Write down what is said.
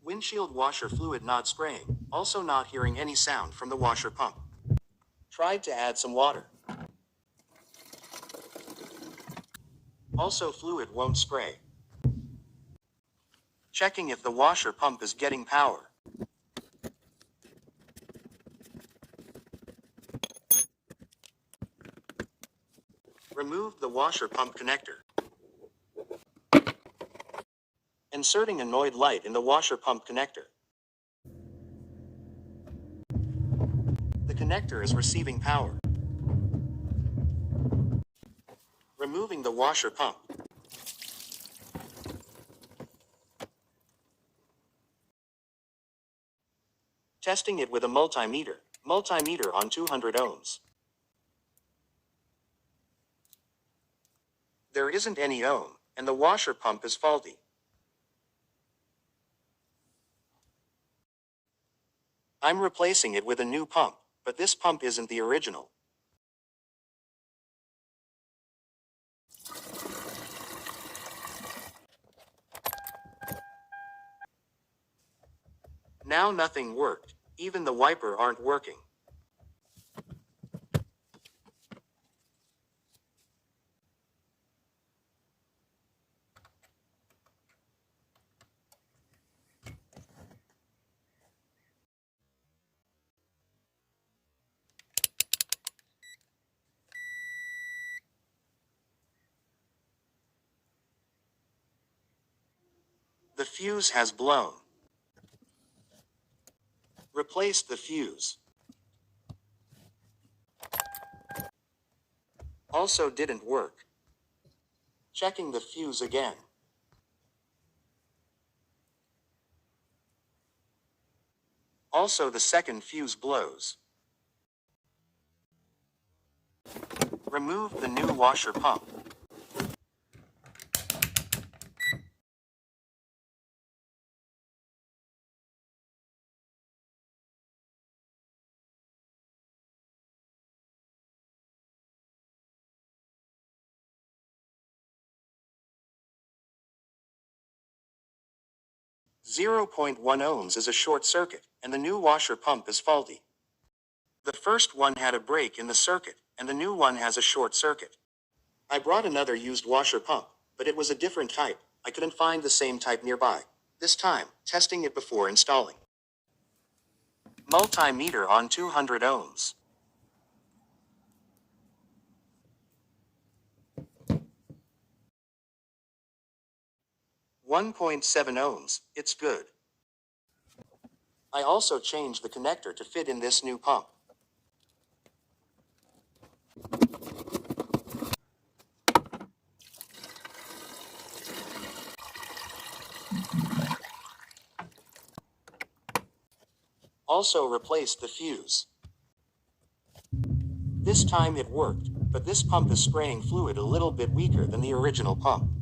Windshield washer fluid not spraying, also not hearing any sound from the washer pump. Tried to add some water. Also fluid won't spray. Checking if the washer pump is getting power. Remove the washer pump connector. Inserting annoyed light in the washer pump connector. The connector is receiving power. Removing the washer pump. Testing it with a multimeter. Multimeter on 200 ohms. There isn't any ohm, and the washer pump is faulty. I'm replacing it with a new pump, but this pump isn't the original. Now nothing worked, even the wiper aren't working. The fuse has blown. Replace the fuse. Also didn't work. Checking the fuse again. Also the second fuse blows. Remove the new washer pump. .1 ohms is a short circuit, and the new washer pump is faulty. The first one had a break in the circuit, and the new one has a short circuit. I brought another used washer pump, but it was a different type. I couldn't find the same type nearby. This time, testing it before installing. Multimeter on 200 ohms. .7 ohms, it's good. I also changed the connector to fit in this new pump. Also replaced the fuse. This time it worked, but this pump is spraying fluid a little bit weaker than the original pump.